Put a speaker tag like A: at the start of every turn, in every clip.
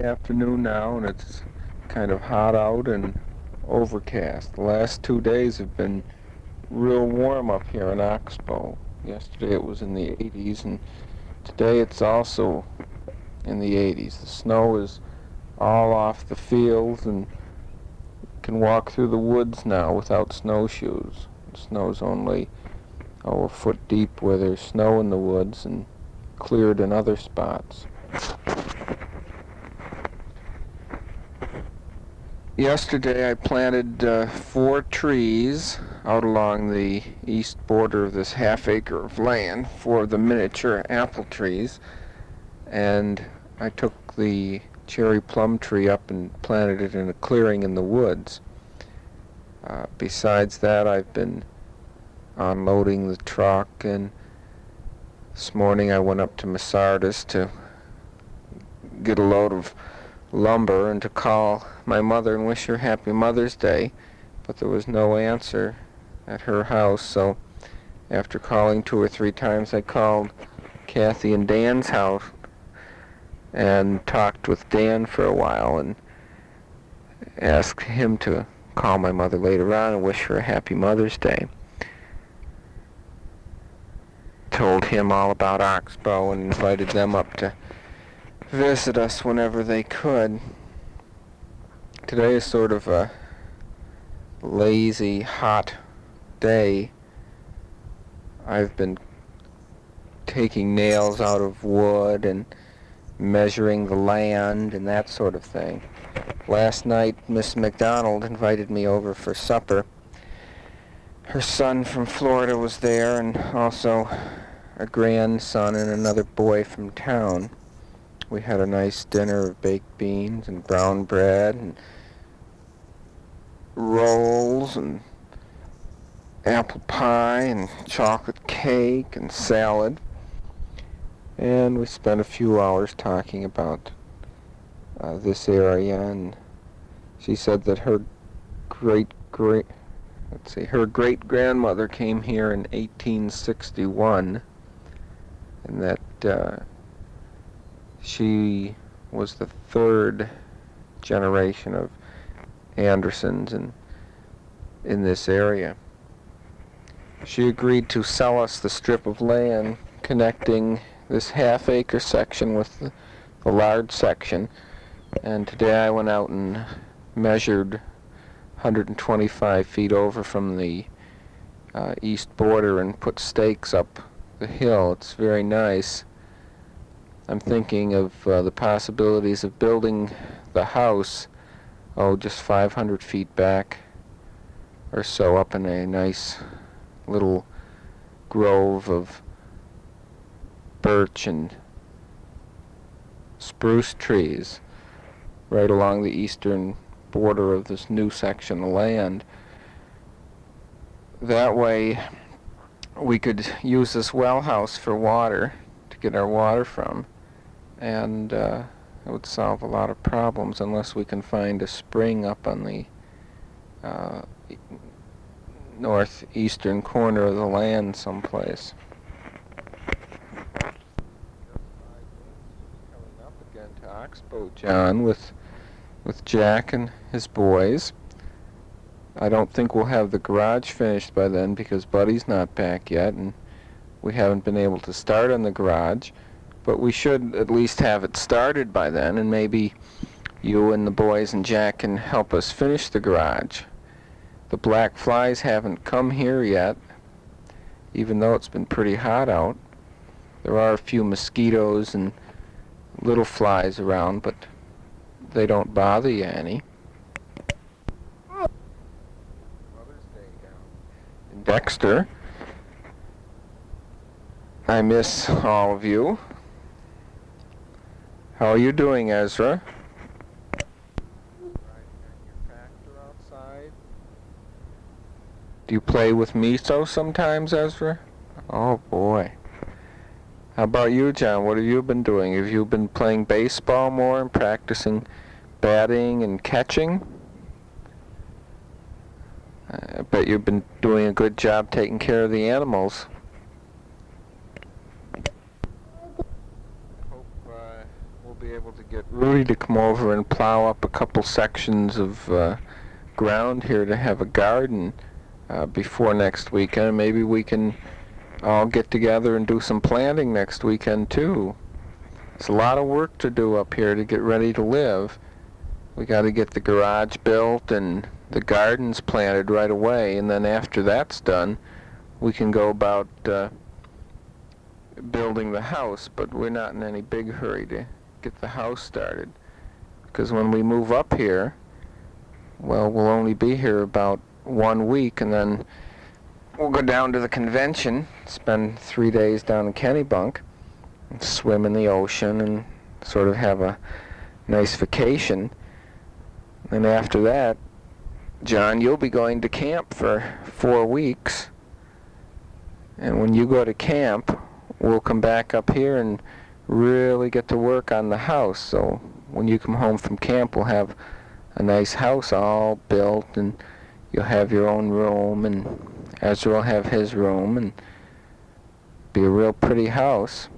A: Afternoon now, and it's kind of hot out and overcast. The last 2 days have been real warm up here in Oxbow. Yesterday it was in the 80s, and today it's also in the 80s. The snow is all off the fields, and can walk through the woods now without snowshoes. The snow's only a foot deep where there's snow in the woods and cleared in other spots. Yesterday I planted 4 trees out along the east border of this half acre of land, 4 of the miniature apple trees, and I took the cherry plum tree up and planted it in a clearing in the woods. Besides that, I've been unloading the truck, and this morning I went up to Masardis to get a load of lumber and to call my mother and wish her happy Mother's Day, but there was no answer at her house, so after calling 2 or 3 times, I called Kathy and Dan's house and talked with Dan for a while and asked him to call my mother later on and wish her a happy Mother's Day. Told him all about Oxbow and invited them up to visit us whenever they could. Today is sort of a lazy, hot day. I've been taking nails out of wood and measuring the land and that sort of thing. Last night, Miss McDonald invited me over for supper. Her son from Florida was there, and also a grandson and another boy from town. We had a nice dinner of baked beans and brown bread and rolls and apple pie and chocolate cake and salad. And we spent a few hours talking about this area, and she said that her great-grandmother came here in 1861, and that she was the 3rd generation of Andersons in this area. She agreed to sell us the strip of land connecting this half-acre section with the large section, and today I went out and measured 125 feet over from the east border and put stakes up the hill. It's very nice. I'm thinking of the possibilities of building the house, just 500 feet back or so, up in a nice little grove of birch and spruce trees right along the eastern border of this new section of land. That way we could use this well house for water to get our water from, and it would solve a lot of problems unless we can find a spring up on the northeastern corner of the land someplace. Coming up again to Oxbow, John, with Jack and his boys. I don't think we'll have the garage finished by then because Buddy's not back yet, and we haven't been able to start on the garage, but we should at least have it started by then, and maybe you and the boys and Jack can help us finish the garage. The black flies haven't come here yet, even though it's been pretty hot out. There are a few mosquitoes and little flies around, but they don't bother you any. Mother's Day down in Dexter. I miss all of you. How are you doing, Ezra? Riding on your tractor outside? Do you play with miso sometimes, Ezra? Oh boy. How about you, John? What have you been doing? Have you been playing baseball more and practicing batting and catching? I bet you've been doing a good job taking care of the animals. Hope we'll be able to get Rudy to come over and plow up a couple sections of ground here to have a garden before next weekend. Maybe we can all get together and do some planting next weekend too. It's a lot of work to do up here to get ready to live. We got to get the garage built and the gardens planted right away, and then after that's done, we can go about building the house, but we're not in any big hurry to get the house started, because when we move up here, well, we'll only be here about 1 week, and then we'll go down to the convention, spend 3 days down in Kennebunk, and swim in the ocean and sort of have a nice vacation. And after that, John, you'll be going to camp for 4 weeks, and when you go to camp, we'll come back up here and really get to work on the house. So when you come home from camp, we'll have a nice house all built, and you'll have your own room, and Ezra will have his room, and be a real pretty house.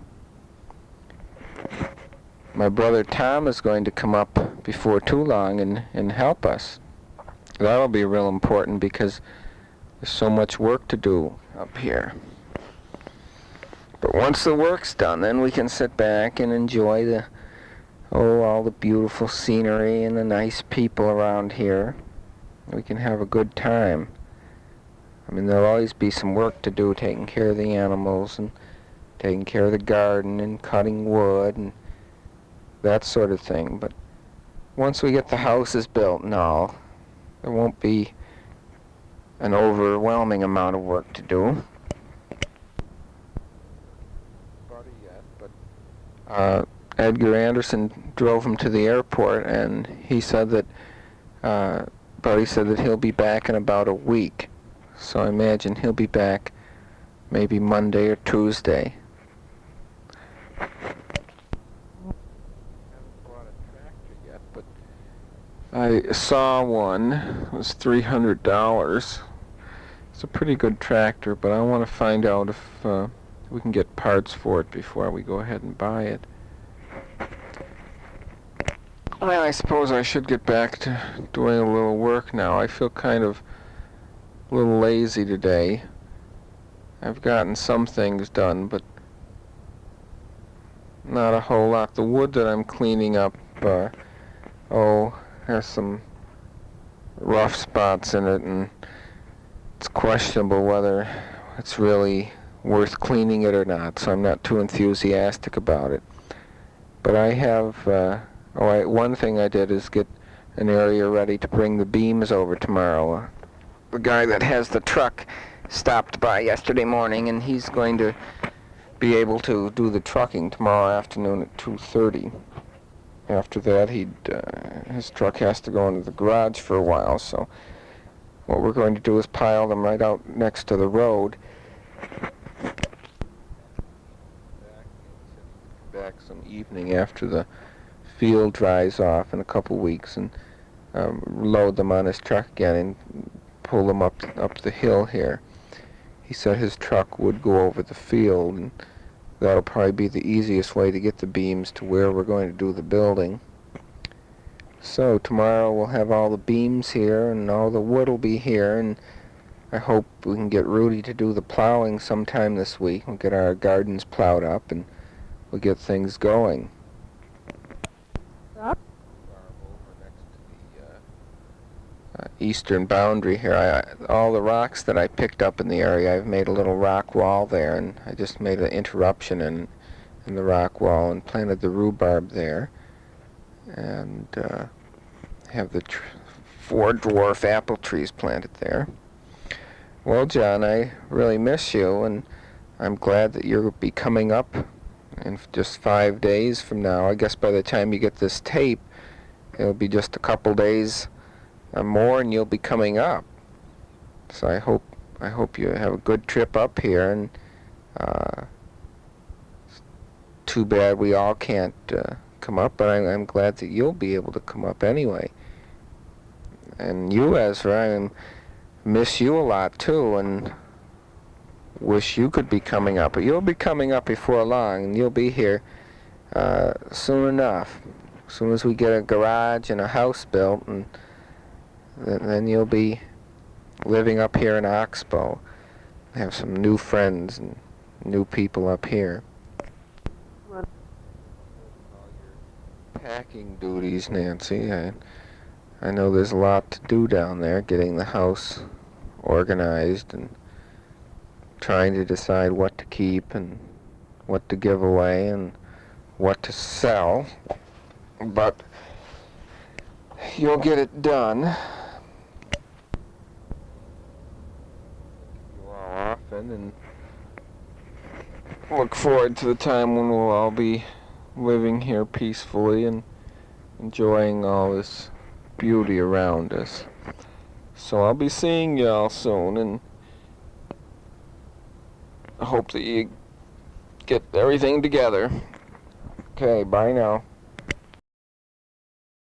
A: My brother Tom is going to come up before too long and help us. That'll be real important because there's so much work to do up here. But once the work's done, then we can sit back and enjoy all the beautiful scenery and the nice people around here. We can have a good time. I mean, there'll always be some work to do, taking care of the animals and taking care of the garden and cutting wood and that sort of thing. But once we get the houses built and all, there won't be an overwhelming amount of work to do. Edgar Anderson drove him to the airport, and he said that Buddy said that he'll be back in about a week. So I imagine he'll be back maybe Monday or Tuesday. I haven't bought a tractor yet, but I saw one. It was $300. It's a pretty good tractor, but I want to find out if we can get parts for it before we go ahead and buy it. Well, I suppose I should get back to doing a little work now. I feel kind of a little lazy today. I've gotten some things done, but not a whole lot. The wood that I'm cleaning up, has some rough spots in it, and it's questionable whether it's really worth cleaning it or not, so I'm not too enthusiastic about it. But I have, one thing I did is get an area ready to bring the beams over tomorrow. The guy that has the truck stopped by yesterday morning, and he's going to be able to do the trucking tomorrow afternoon at 2:30. After that, his truck has to go into the garage for a while, so what we're going to do is pile them right out next to the road. Back some evening after the field dries off in a couple weeks, and load them on his truck again and pull them up the hill here. He said his truck would go over the field, and that'll probably be the easiest way to get the beams to where we're going to do the building. So tomorrow we'll have all the beams here, and all the wood will be here, and I hope we can get Rudy to do the plowing sometime this week. We'll get our gardens plowed up, and we'll get things going. Over next to the eastern boundary here, all the rocks that I picked up in the area, I've made a little rock wall there, and I just made an interruption in the rock wall and planted the rhubarb there, and have the 4 dwarf apple trees planted there. Well, John, I really miss you, and I'm glad that you'll be coming up in just 5 days from now. I guess by the time you get this tape, it'll be just a couple days more, and you'll be coming up. So I hope you have a good trip up here, and it's too bad we all can't come up, but I'm glad that you'll be able to come up anyway. And you, Ezra, I miss you a lot too, and wish you could be coming up. But you'll be coming up before long, and you'll be here soon enough. As soon as we get a garage and a house built, and then you'll be living up here in Oxbow. Have some new friends and new people up here. What? Packing duties, Nancy. I know there's a lot to do down there, getting the house organized and trying to decide what to keep and what to give away and what to sell. But you'll get it done. You all often, and look forward to the time when we'll all be living here peacefully and enjoying all this beauty around us. So I'll be seeing y'all soon, and I hope that you get everything together. Okay, bye now.